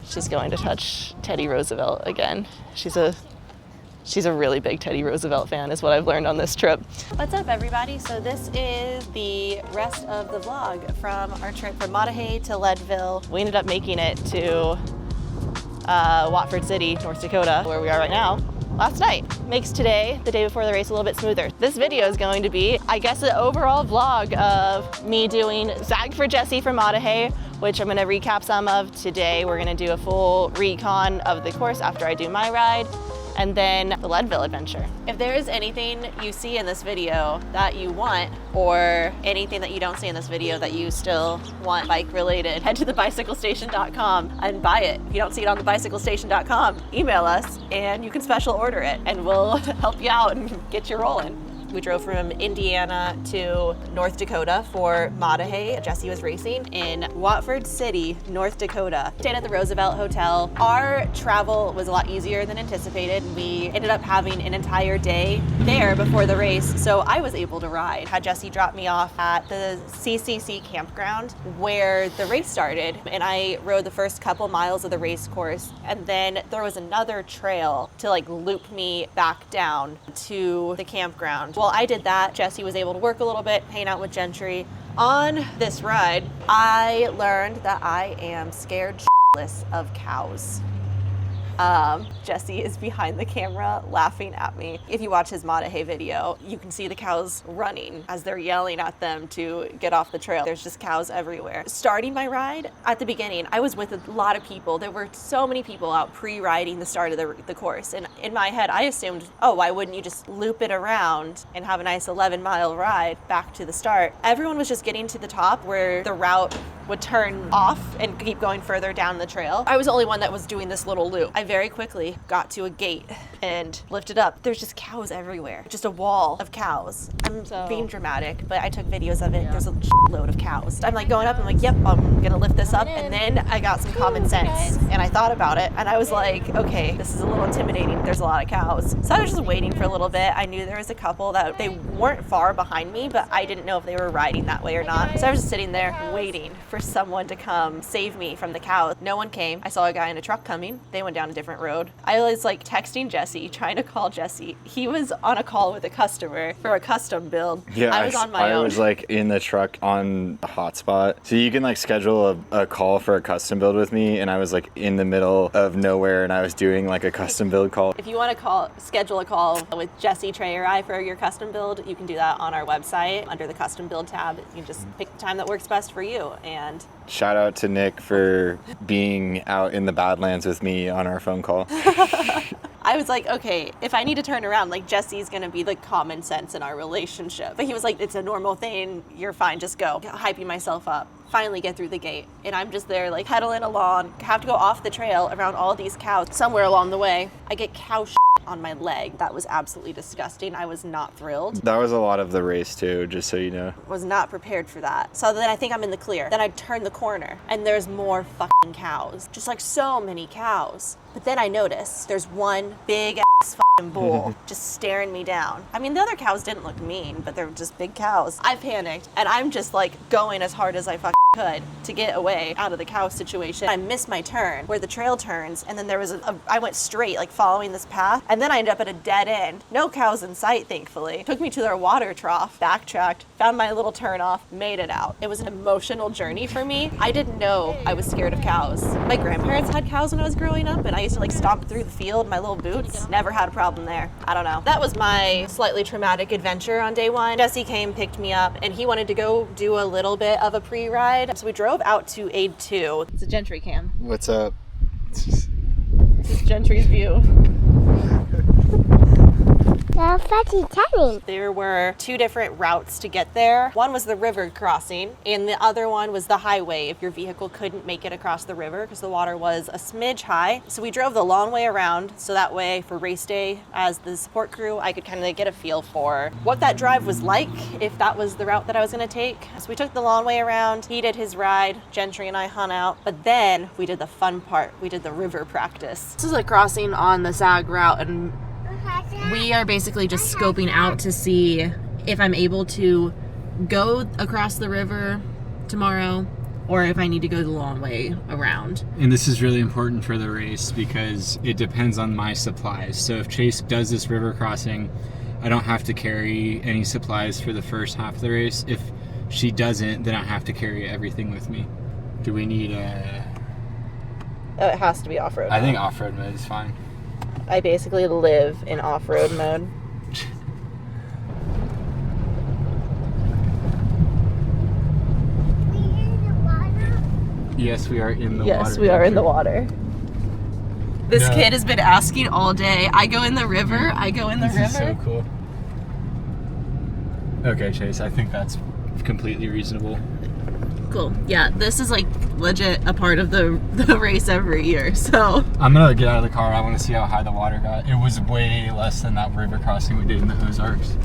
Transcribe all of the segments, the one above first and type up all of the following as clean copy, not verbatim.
She's going to touch Teddy Roosevelt again. She's a really big Teddy Roosevelt fan, is what I've learned on this trip. What's up, everybody? So this is the rest of the vlog from our trip from Maah Daah Hey to Leadville. We ended up making it to Watford City, North Dakota, where we are right now, last night. Makes today, the day before the race, a little bit smoother. This video is going to be, I guess, an overall vlog of me doing Zag for Jesse from Maah Daah Hey, which I'm gonna recap some of today. We're gonna do a full recon of the course after I do my ride, and then the Leadville adventure. If there is anything you see in this video that you want, or anything that you don't see in this video that you still want bike related, head to thebicyclestation.com and buy it. If you don't see it on thebicyclestation.com, email us and you can special order it and we'll help you out and get you rolling. We drove from Indiana to North Dakota for Maah Daah Hey. Jesse was racing in Watford City, North Dakota. Stayed at the Roosevelt Hotel. Our travel was a lot easier than anticipated. We ended up having an entire day there before the race, so I was able to ride. Had Jesse drop me off at the CCC campground where the race started, and I rode the first couple miles of the race course, and then there was another trail to like loop me back down to the campground. While I did that, Jesse was able to work a little bit, hang out with Gentry. On this ride, I learned that I am scared shitless of cows. Jesse is behind the camera laughing at me. If you watch his Maah Daah Hey video, you can see the cows running as they're yelling at them to get off the trail. There's just cows everywhere. Starting my ride, at the beginning, I was with a lot of people. There were so many people out pre-riding the start of the course. And in my head, I assumed, oh, why wouldn't you just loop it around and have a nice 11-mile ride back to the start? Everyone was just getting to the top where the route would turn off and keep going further down the trail. I was the only one that was doing this little loop. I very quickly got to a gate and lifted up. There's just cows everywhere. Just a wall of cows. I'm being dramatic, but I took videos of it. Yeah. There's a load of cows. I'm like going up, I'm like, yep, I'm gonna lift this up. And then I got some common sense and I thought about it and I was like, okay, this is a little intimidating. There's a lot of cows. So I was just waiting for a little bit. I knew there was a couple that they weren't far behind me, but I didn't know if they were riding that way or not. So I was just sitting there waiting for someone to come save me from the cows. No one came. I saw a guy in a truck coming. They went down a different road. I was like texting Jesse, trying to call Jesse. He was on a call with a customer for a custom build. Yeah, I was on my own. I was like in the truck on the hotspot. So you can like schedule a call for a custom build with me, and I was like in the middle of nowhere and I was doing like a custom build call. If you want to schedule a call with Jesse, Trey, or I for your custom build, you can do that on our website under the custom build tab. You can just pick the time that works best for you. And shout out to Nick for being out in the Badlands with me on our phone call. I was like, okay, if I need to turn around, like Jesse's gonna be the common sense in our relationship. But he was like, it's a normal thing, you're fine, just go. Hyping myself up. Finally get through the gate. And I'm just there like pedaling along, have to go off the trail around all these cows. Somewhere along the way, I get cow shit on my leg. That was absolutely disgusting. I was not thrilled. That was a lot of the race too, just so you know. Was not prepared for that. So then I think I'm in the clear. Then I turn the corner and there's more fucking cows. Just like so many cows. But then I notice there's one big ass fucking bull just staring me down. I mean, the other cows didn't look mean, but they're just big cows. I panicked and I'm just like going as hard as I fucking could to get away out of the cow situation. I missed my turn where the trail turns, and then there was I went straight, like following this path, and then I ended up at a dead end. No cows in sight, thankfully. Took me to their water trough, backtracked, found my little turn off, made it out. It was an emotional journey for me. I didn't know I was scared of cows. My grandparents had cows when I was growing up, and I used to like stomp through the field in my little boots. Never had a problem there. I don't know. That was my slightly traumatic adventure on day one. Jesse came, picked me up, and he wanted to go do a little bit of a pre-ride. So we drove out to Aid 2. It's a Gentry cam. What's up? This is Gentry's view. There were two different routes to get there. One was the river crossing, and the other one was the highway if your vehicle couldn't make it across the river because the water was a smidge high. So we drove the long way around, so that way for race day as the support crew, I could kind of get a feel for what that drive was like if that was the route that I was going to take. So we took the long way around. He did his ride. Gentry and I hung out. But then we did the fun part. We did the river practice. This is a crossing on the Zag route, and we are basically just scoping out to see if I'm able to go across the river tomorrow or if I need to go the long way around. And this is really important for the race because it depends on my supplies. So if Chase does this river crossing, I don't have to carry any supplies for the first half of the race. If she doesn't, then I have to carry everything with me. Do we need a... Oh, it has to be off-road. I think off-road mode is fine. I basically live in off-road mode. Yes, we are in the water. Yes, we are in the water. This kid has been asking all day. I go in the river. I go in the river. This is so cool. Okay, Chase, I think that's completely reasonable. Cool. Yeah, this is like legit a part of the race every year. So I'm gonna get out of the car. I want to see how high the water got. It was way less than that river crossing we did in the Ozarks.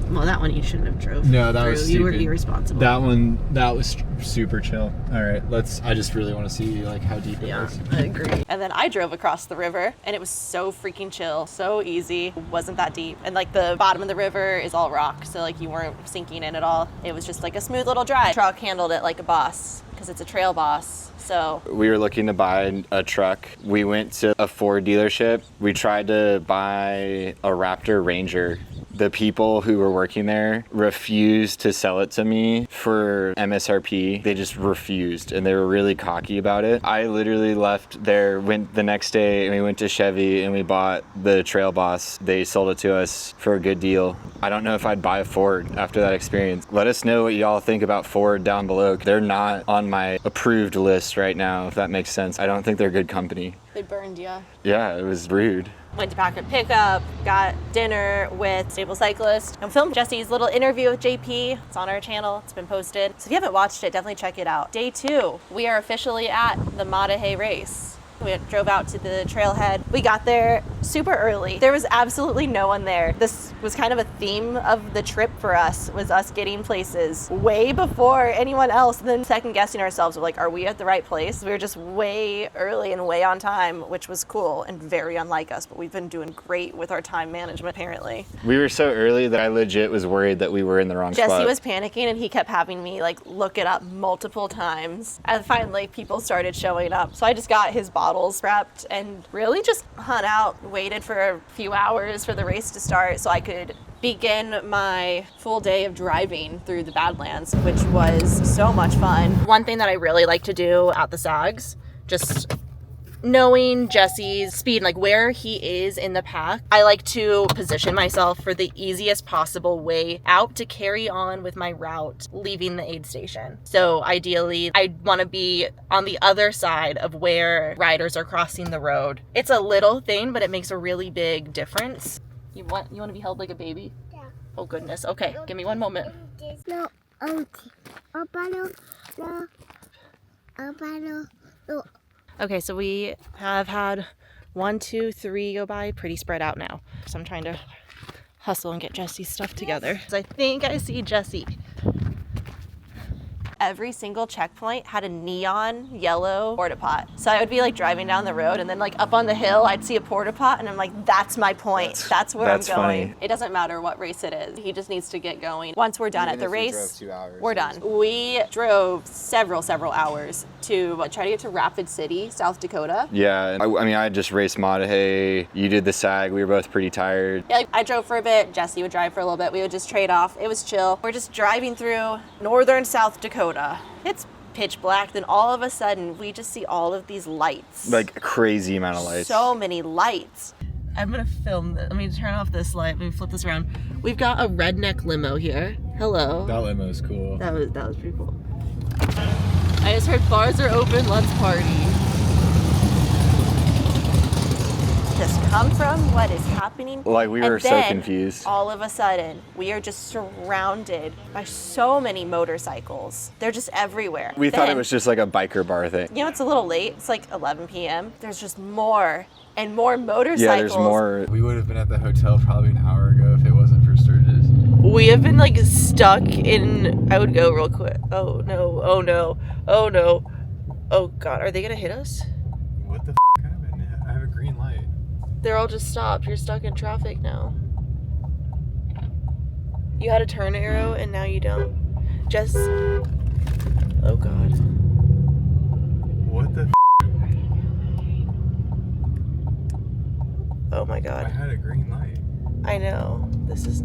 Well, that one you shouldn't have drove. No, that was stupid. You were irresponsible. That one, that was super chill. All right, I just really want to see like how deep it was. I agree. And then I drove across the river, and it was so freaking chill, so easy. It wasn't that deep, and like the bottom of the river is all rock, so like you weren't sinking in at all. It was just like a smooth little drive. Truck handled it like a boss because it's a trail boss. So we were looking to buy a truck. We went to a Ford dealership. We tried to buy a Raptor Ranger. The people who were working there refused to sell it to me for MSRP. They just refused, and they were really cocky about it. I literally left there, went the next day, and we went to Chevy and we bought the Trail Boss. They sold it to us for a good deal. I don't know if I'd buy a Ford after that experience. Let us know what y'all think about Ford down below. They're not on my approved list right now, if that makes sense. I don't think they're good company. they burned you. Yeah, it was rude. Went to Packard Pickup, got dinner with Stable Cyclist, and filmed Jesse's little interview with JP. It's on our channel, it's been posted. So if you haven't watched it, definitely check it out. Day 2, we are officially at the Maah Daah Hey race. We drove out to the trailhead. We got there super early. There was absolutely no one there. This was kind of a theme of the trip for us, was us getting places way before anyone else, and then second guessing ourselves, like, are we at the right place? We were just way early and way on time, which was cool and very unlike us, but we've been doing great with our time management, apparently. We were so early that I legit was worried that we were in the wrong spot. Jesse was panicking, and he kept having me like look it up multiple times. And finally people started showing up. So I just got his bottles prepped and really just hung out, waited for a few hours for the race to start so I could begin my full day of driving through the Badlands, which was so much fun. One thing that I really like to do at the SAGs, just knowing Jesse's speed, like where he is in the pack, I like to position myself for the easiest possible way out to carry on with my route leaving the aid station. So ideally, I want to be on the other side of where riders are crossing the road. It's a little thing, but it makes a really big difference. You want to be held like a baby? Yeah. Oh goodness. Okay, give me one moment. No, no. Okay, so we have had 1, 2, 3 go by, pretty spread out now. So I'm trying to hustle and get Jesse's stuff together. So I think I see Jesse. Every single checkpoint had a neon yellow porta pot. So I would be like driving down the road, and then like up on the hill, I'd see a porta pot, and I'm like, that's my point. That's where I'm going. Funny. It doesn't matter what race it is. He just needs to get going. Once we're done Even at the if we race, drove 2 hours, we're done. We drove several hours to try to get to Rapid City, South Dakota. Yeah, I mean, I just raced Maah Daah Hey. You did the SAG. We were both pretty tired. Yeah, like I drove for a bit, Jesse would drive for a little bit. We would just trade off. It was chill. We're just driving through northern South Dakota. It's pitch black, then all of a sudden we just see all of these lights. Like a crazy amount of lights. So many lights. I'm gonna film this. Let me turn off this light. Let me flip this around. We've got a redneck limo here. Hello. That limo is cool. That was pretty cool. I just heard bars are open, let's party. Just come from what is happening. Like, we were so confused. All of a sudden, we are just surrounded by so many motorcycles. They're just everywhere. We thought it was just like a biker bar thing. You know, it's a little late. It's like 11 p.m. There's just more and more motorcycles. Yeah, there's more. We would have been at the hotel probably an hour ago if it wasn't for Sturgis. We have been like stuck in, I would go real quick. Oh no, oh no, oh no. Oh God, are they gonna hit us? What the happened? I have a green light. They're all just stopped. You're stuck in traffic now. You had a turn arrow and now you don't. Just, oh God. What the? Oh my I god. had a green light. I know. This is...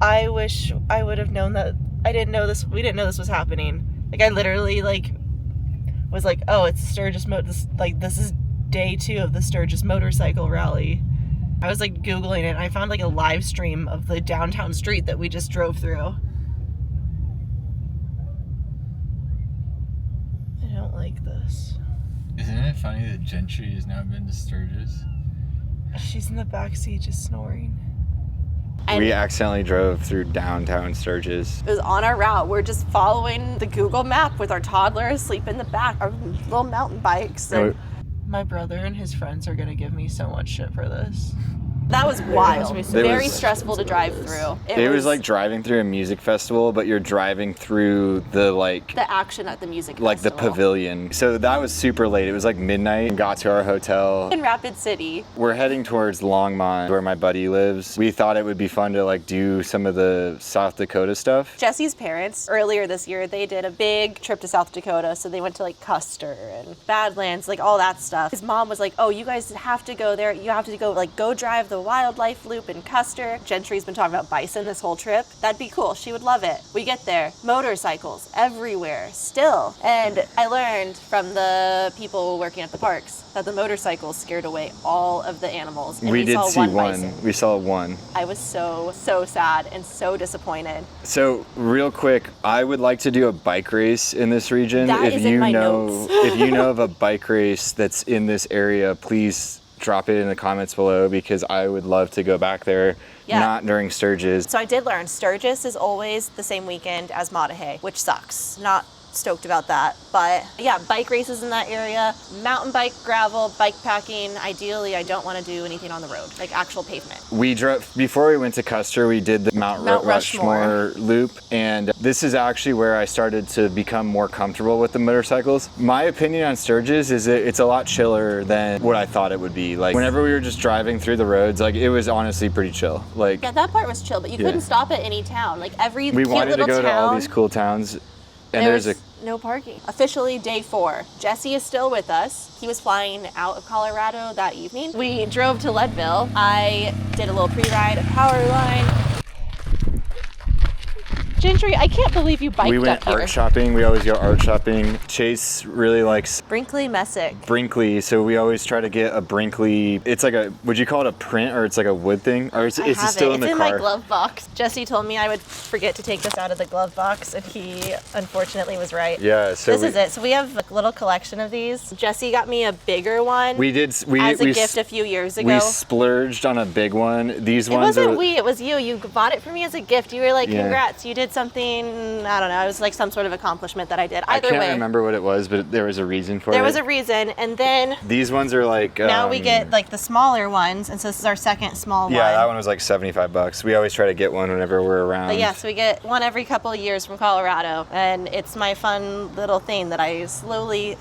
I wish I would have known that. I didn't know this. We didn't know this was happening. Like, I literally, like, was like, oh, it's Sturgis this is day 2 of the Sturgis motorcycle rally. I was, like, Googling it, and I found, like, a live stream of the downtown street that we just drove through. I don't like this. Isn't it funny that Gentry has now been to Sturgis? She's in the backseat just snoring. We accidentally drove through downtown Sturgis. It was on our route. We're just following the Google map with our toddler asleep in the back, our little mountain bikes. And my brother and his friends are gonna give me so much shit for this. That was wild. Very stressful to drive through. It was like driving through a music festival, but you're driving through the action at the music like festival. the pavilion. So that was super late. It was like midnight and got to our hotel. In Rapid City. We're heading towards Longmont, where my buddy lives. We thought it would be fun to like do some of the South Dakota stuff. Jesse's parents, earlier this year, they did a big trip to South Dakota. So they went to like Custer and Badlands, like all that stuff. His mom was like, oh, you guys have to go there. You have to go drive the wildlife loop in Custer. Gentry's been talking about bison this whole trip. That'd be cool. She would love it. We get there, motorcycles everywhere still. And I learned from the people working at the parks that the motorcycles scared away all of the animals. And we did saw see one. bison. We saw one. I was so sad and so disappointed. So real quick, I would like to do a bike race in this region. That is in my notes. If you know of a bike race that's in this area, please drop it in the comments below, because I would love to go back there. Yeah. Not during Sturgis. So I did learn Sturgis is always the same weekend as Maah Daah Hey, which sucks. Not stoked about that. But yeah, bike races in that area, mountain bike, gravel, bike packing. Ideally, I don't want to do anything on the road, like actual pavement. We drove, before we went to Custer, we did the Mount Rushmore loop. And this is actually where I started to become more comfortable with the motorcycles. My opinion on Sturgis is that it's a lot chiller than what I thought it would be. Like whenever we were just driving through the roads, like it was honestly pretty chill. Like yeah, that part was chill, but you couldn't stop at any town. Like every we cute wanted to little go town, to all these cool towns. And there's no parking. Officially day 4. Jesse is still with us. He was flying out of Colorado that evening. We drove to Leadville. I did a little pre-ride at Powerline. Gentry, I can't believe you biked up here. We went art shopping. We always go art shopping. Chase really likes Brinkley Messick. Brinkley, so we always try to get a Brinkley. It's like a, would you call it a print, or it's like a wood thing? Or is it still in the car? It's in my glove box. Jesse told me I would forget to take this out of the glove box, and he unfortunately was right. Yeah, so this is it. So we have a little collection of these. Jesse got me a bigger one. We did. As a gift a few years ago. We splurged on a big one. These ones It wasn't it was you. You bought it for me as a gift. You were like, Yeah. congrats, you did something, I don't know, it was like some sort of accomplishment that I did. Either I can't way. remember what it was, but there was a reason for it. There was a reason, and then these ones are like now we get like the smaller ones, and so this is our second small one. Yeah, that one was like $75. We always try to get one whenever we're around. But yeah, so we get one every couple of years from Colorado, and it's my fun little thing that I slowly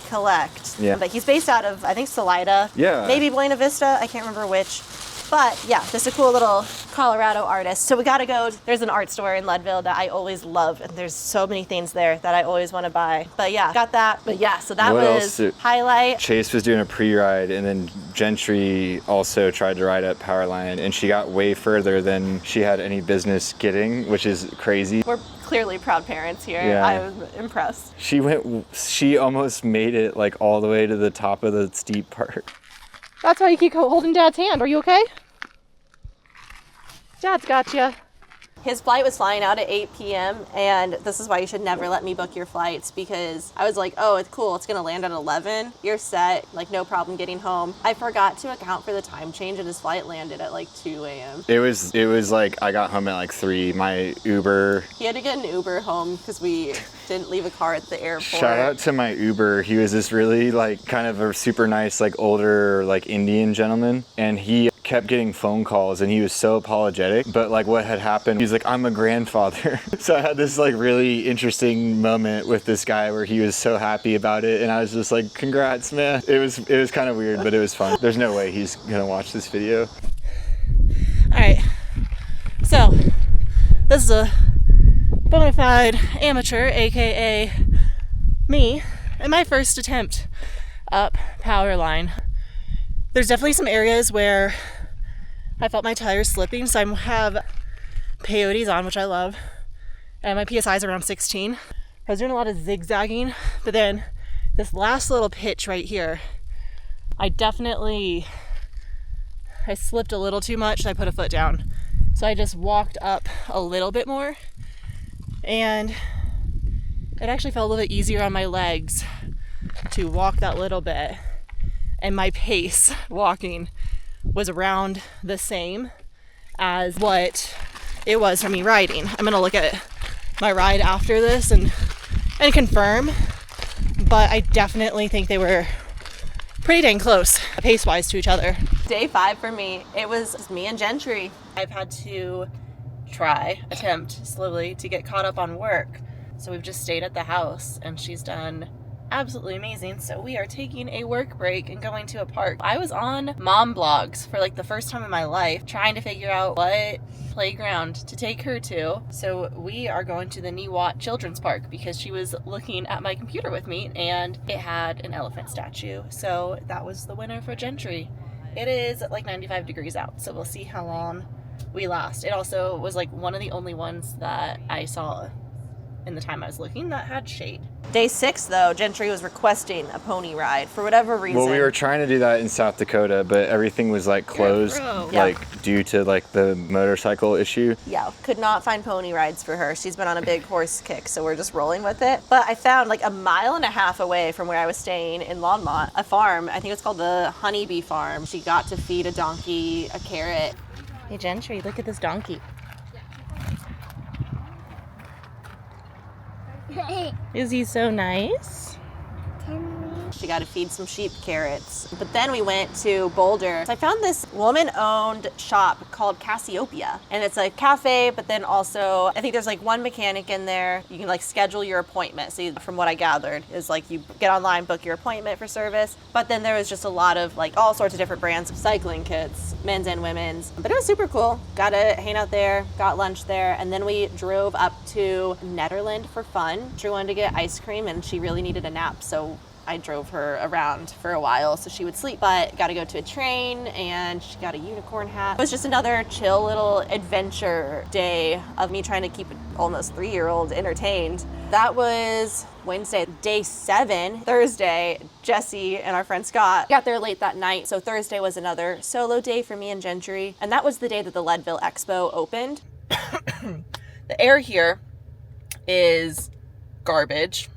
collect. Yeah. But he's based out of, I think, Salida. Yeah. Maybe Buena Vista, I can't remember which. But yeah, just a cool little Colorado artist. So we gotta go, there's an art store in Leadville that I always love, and there's so many things there that I always wanna buy. But yeah, got that. But yeah, so that was highlight. Chase was doing a pre-ride, and then Gentry also tried to ride up Powerline, and she got way further than she had any business getting, which is crazy. We're clearly proud parents here. Yeah. I was impressed. She almost made it like all the way to the top of the steep part. That's why you keep holding Dad's hand. Are you okay? Dad's got you. His flight was flying out at 8 p.m. and this is why you should never let me book your flights, because I was like, oh, it's cool, it's gonna land at 11. You're set, like no problem getting home. I forgot to account for the time change and his flight landed at like 2 a.m. It was like I got home at like 3. My Uber. He had to get an Uber home because we didn't leave a car at the airport. Shout out to my Uber. He was this really like kind of a super nice like older like Indian gentleman, and he kept getting phone calls and he was so apologetic, but like what had happened, he's like, I'm a grandfather. So I had this like really interesting moment with this guy where he was so happy about it, and I was just like, congrats, man. It was kind of weird, but it was fun. There's no way he's gonna watch this video. All right, so this is a bona fide amateur, aka me, in my first attempt up Powerline. There's definitely some areas where I felt my tires slipping, so I have peyotes on, which I love, and my PSI is around 16. I was doing a lot of zigzagging, but then this last little pitch right here, I slipped a little too much and I put a foot down. So I just walked up a little bit more, and it actually felt a little bit easier on my legs to walk that little bit. And my pace walking was around the same as what it was for me riding. I'm gonna look at my ride after this and confirm, but I definitely think they were pretty dang close pace-wise to each other. Day 5 for me, it was just me and Gentry. I've had to attempt slowly to get caught up on work. So we've just stayed at the house and she's done absolutely amazing. So we are taking a work break and going to a park. I was on mom blogs for like the first time in my life, trying to figure out what playground to take her to. So we are going to the Niwot Children's Park because she was looking at my computer with me and it had an elephant statue. So that was the winner for Gentry. It is like 95 degrees out, so we'll see how long we last. It also was like one of the only ones that I saw in the time I was looking that had shade. Day 6 though, Gentry was requesting a pony ride for whatever reason. Well, we were trying to do that in South Dakota, but everything was like closed, like due to like the motorcycle issue. Yeah, could not find pony rides for her. She's been on a big horse kick, so we're just rolling with it. But I found like a mile and a half away from where I was staying in Longmont, a farm. I think it's called the Honeybee Farm. She got to feed a donkey a carrot. Hey Gentry, look at this donkey. Is he so nice? She got to feed some sheep carrots. But then we went to Boulder. So I found this woman-owned shop called Cassiopeia. And it's a cafe, but then also, I think there's like one mechanic in there. You can like schedule your appointment. So from what I gathered, is like you get online, book your appointment for service. But then there was just a lot of like all sorts of different brands of cycling kits, men's and women's. But it was super cool. Got to hang out there, got lunch there. And then we drove up to Nederland for fun. She wanted to get ice cream and she really needed a nap. So I drove her around for a while so she would sleep, but got to go to a train and she got a unicorn hat. It was just another chill little adventure day of me trying to keep an almost 3-year-old entertained. That was Wednesday. Day 7, Thursday, Jesse and our friend Scott got there late that night. So Thursday was another solo day for me and Gentry. And that was the day that the Leadville Expo opened. The air here is garbage.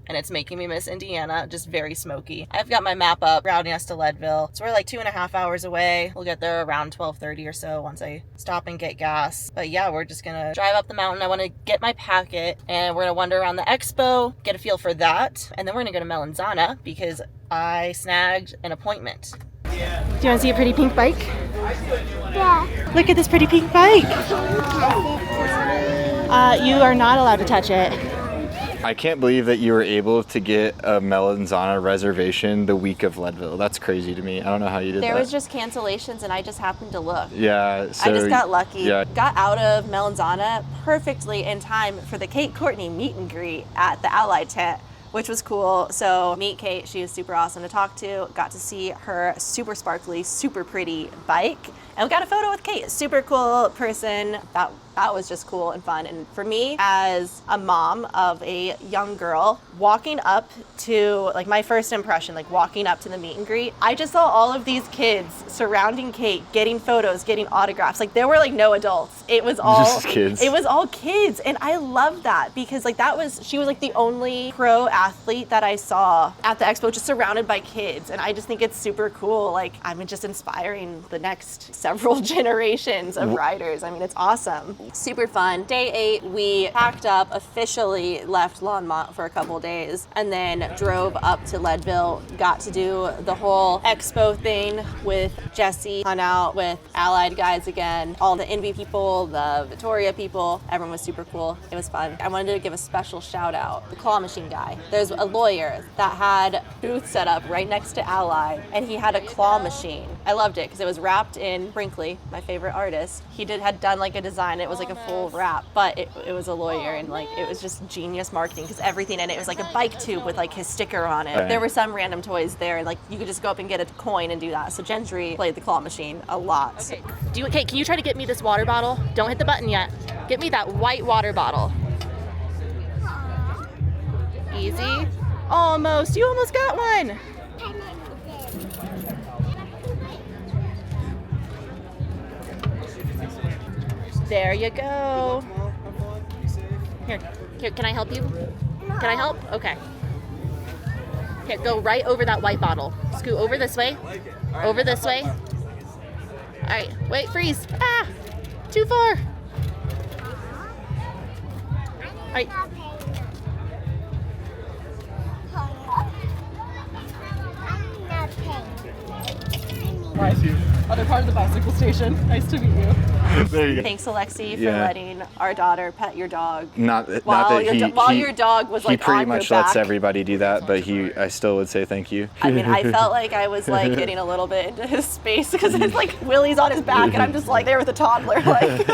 And it's making me miss Indiana, just very smoky. I've got my map up routing us to Leadville. So we're like 2.5 hours away. We'll get there around 12:30 or so once I stop and get gas. But yeah, we're just gonna drive up the mountain. I wanna get my packet and we're gonna wander around the expo, get a feel for that. And then we're gonna go to Melanzana because I snagged an appointment. Yeah. Do you wanna see a pretty pink bike? Yeah. Look at this pretty pink bike. You are not allowed to touch it. I can't believe that you were able to get a Melanzana reservation the week of Leadville. That's crazy to me. I don't know how you did that. There was just cancellations and I just happened to look. Yeah. So, I just got lucky. Yeah. Got out of Melanzana perfectly in time for the Kate Courtney meet and greet at the Allied tent, which was cool. So meet Kate, she was super awesome to talk to. Got to see her super sparkly, super pretty bike. And we got a photo with Kate, super cool person. That was just cool and fun. And for me, as a mom of a young girl, walking up to, like my first impression, like walking up to the meet and greet, I just saw all of these kids surrounding Kate, getting photos, getting autographs. Like there were like no adults. It was all just kids. It was all kids. And I love that because like she was like the only pro athlete that I saw at the expo, just surrounded by kids. And I just think it's super cool. Like I'm just inspiring the next several generations of riders. I mean, it's awesome. Super fun. Day 8, we packed up, officially left Longmont for a couple days, and then drove up to Leadville, got to do the whole expo thing with Jesse, hung out with Allied guys again, all the Envy people, the Victoria people. Everyone was super cool. It was fun. I wanted to give a special shout out, the claw machine guy. There's a lawyer that had booth set up right next to Allied, and he had a claw machine. I loved it because it was wrapped in Brinkley, my favorite artist. He had done like a design. It was like a full wrap, but it was a lawyer, and like it was just genius marketing because everything in it was like a bike tube with like his sticker on it. Right. There were some random toys there, like you could just go up and get a coin and do that. So Gentry played the claw machine a lot. Okay, can you try to get me this water bottle? Don't hit the button yet. Get me that white water bottle. Easy. Almost. You almost got one. There you go. Here, can I help you? Can I help? Okay. Here, go right over that white bottle. Scoot over this way. Over this way. All right, wait, freeze. Ah, too far. All right. Other part of the bicycle station. Nice to meet you. There you go. Thanks, Alexi, for Yeah. letting our daughter pet your dog. Not While that your dog was he like pretty on much your lets back. everybody do that, but I still would say thank you. I mean, I felt like I was like getting a little bit into his space because it's like Willie's on his back and I'm just like there with a toddler. Like,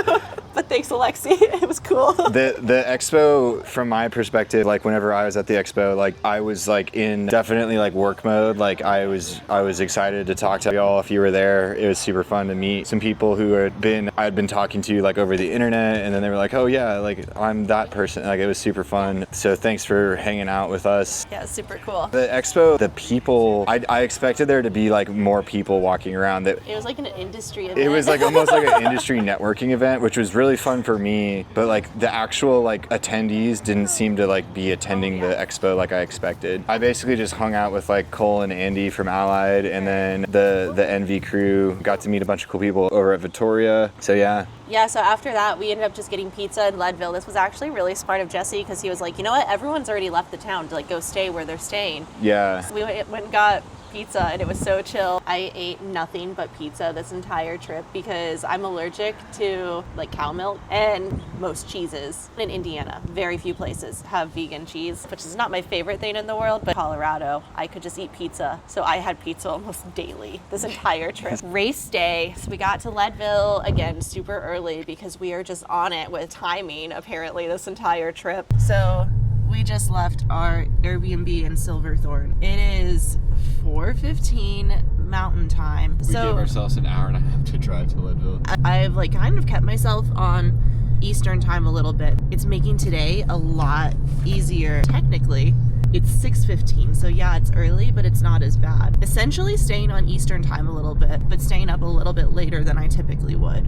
but thanks, Alexi. It was cool. The expo, from my perspective, like whenever I was at the expo, like I was like in definitely like work mode. Like I was excited to talk to y'all. If you were there, it was super fun to meet some people who I'd been talking to like over the internet, and then they were like, oh yeah, like I'm that person. Like it was super fun. So thanks for hanging out with us. Yeah, it's super cool. The expo, the people, I expected there to be like more people walking around. That It was like an industry event. it was like almost like an industry networking event, which was really fun for me. But like the actual like attendees didn't seem to like be attending the expo like I expected. I basically just hung out with like Cole and Andy from Allied, and then the NV crew. Got to meet a bunch of cool people over at Victoria. So yeah. Yeah, so after that, we ended up just getting pizza in Leadville. This was actually really smart of Jesse because he was like, you know what? Everyone's already left the town to like go stay where they're staying. Yeah. So we went and got pizza and it was so chill. I ate nothing but pizza this entire trip because I'm allergic to like cow milk and most cheeses. In Indiana, very few places have vegan cheese, which is not my favorite thing in the world, but Colorado, I could just eat pizza. So I had pizza almost daily this entire trip. Race day, so we got to Leadville again super early because we are just on it with timing apparently this entire trip. So we just left our Airbnb in Silverthorne. It is 4:15 Mountain Time. We gave ourselves an hour and a half to drive to Leadville. I've like kind of kept myself on Eastern time a little bit. It's making today a lot easier. Technically, it's 6:15, so yeah, it's early, but it's not as bad. Essentially staying on Eastern time a little bit, but staying up a little bit later than I typically would.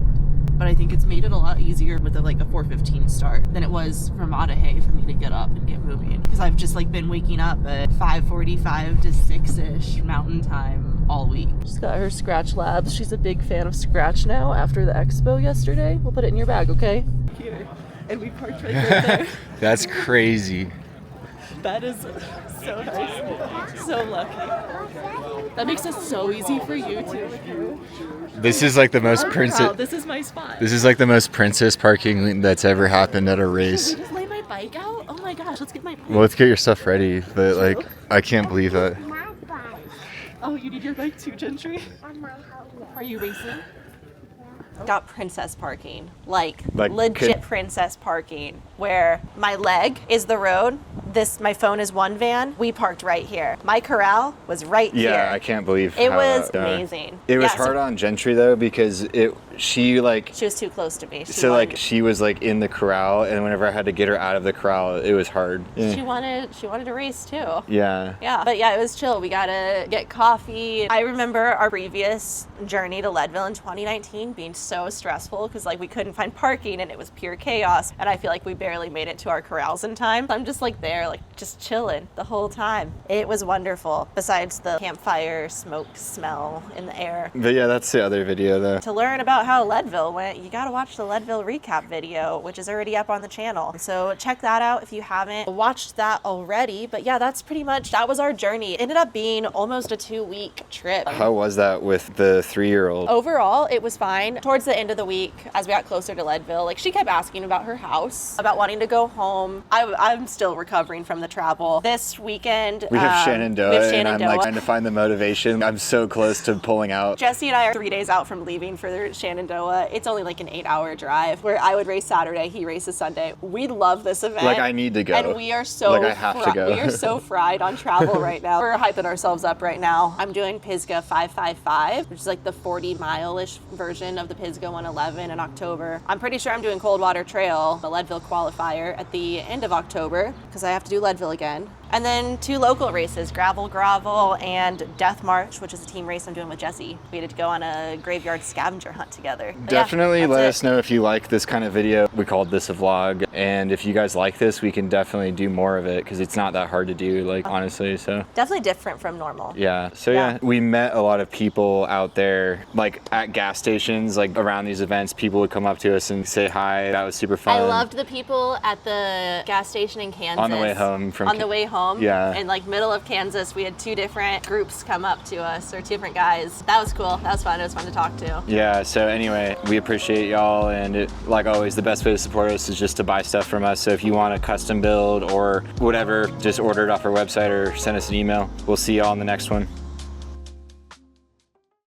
But I think it's made it a lot easier with a 4:15 start than it was for Maah Daah Hey for me to get up and get moving. Because I've just like been waking up at 5:45 to 6-ish Mountain Time all week. She's got her Scratch Labs. She's a big fan of Scratch now after the expo yesterday. We'll put it in your bag, okay? Here. And we parked right there. That's crazy. That is so nice. So lucky. That makes it so easy for you too. This is like the most princess. This is my spot. This is like the most princess parking that's ever happened at a race. Should we just lay my bike out? Oh my gosh, let's get my bike. Well, let's get your stuff ready, but like I can't believe that. Oh, you need your bike too, Gentry? Are you racing? Got princess parking, like legit princess parking, where my leg is the road. My phone is one van. We parked right here. My corral was right here. Yeah, I can't believe it was amazing. It was hard on Gentry though because she was too close to me. She was like in the corral, and whenever I had to get her out of the corral, it was hard. Yeah. She wanted to race too. Yeah. Yeah, but yeah, it was chill. We got to get coffee. I remember our previous journey to Leadville in 2019 being so stressful because we couldn't find parking and it was pure chaos. And I feel like we barely made it to our corrals in time. I'm just there, just chilling the whole time. It was wonderful. Besides the campfire smoke smell in the air. But yeah, that's the other video though. To learn about how Leadville went, you got to watch the Leadville recap video, which is already up on the channel. So check that out if you haven't watched that already. But yeah, that was our journey. It ended up being almost a 2-week trip. How was that with the 3-year-old? Overall, it was fine. towards the end of the week, as we got closer to Leadville, like she kept asking about her house, about wanting to go home. I'm still recovering from the travel. This weekend, we have Shenandoah, and I'm like Shenandoah. trying to find the motivation. I'm so close to pulling out. Jesse and I are 3 days out from leaving for Shenandoah. It's only like an 8-hour drive where I would race Saturday, he races Sunday. We love this event. Like I need to go. And we are so like I have to go. We are so fried on travel right now. We're hyping ourselves up right now. I'm doing Pisgah 555, which is like the 40-mile-ish version of the Pisgah 111 in October. I'm pretty sure I'm doing Coldwater Trail, the Leadville qualifier, at the end of October because I have to do Leadville again. And then 2 local races, Gravel and Death March, which is a team race I'm doing with Jesse. We had to go on a graveyard scavenger hunt together. But Definitely yeah, let that's us know if you like this kind of video. We called this a vlog, and if you guys like this, we can definitely do more of it because it's not that hard to do, like honestly. So definitely different from normal. yeah. So yeah, we met a lot of people out there, like at gas stations, like around these events. People would come up to us and say hi. That was super fun. I loved the people at the gas station in Kansas. On the way home from On the way home. Yeah. In like middle of Kansas, we had 2 different groups come up to us, or 2 different guys. That was cool. That was fun. It was fun to talk to. Yeah, so anyway, we appreciate y'all, and like always, the best way to support us is just to buy stuff from us. So if you want a custom build or whatever, just order it off our website or send us an email. We'll see y'all in the next one.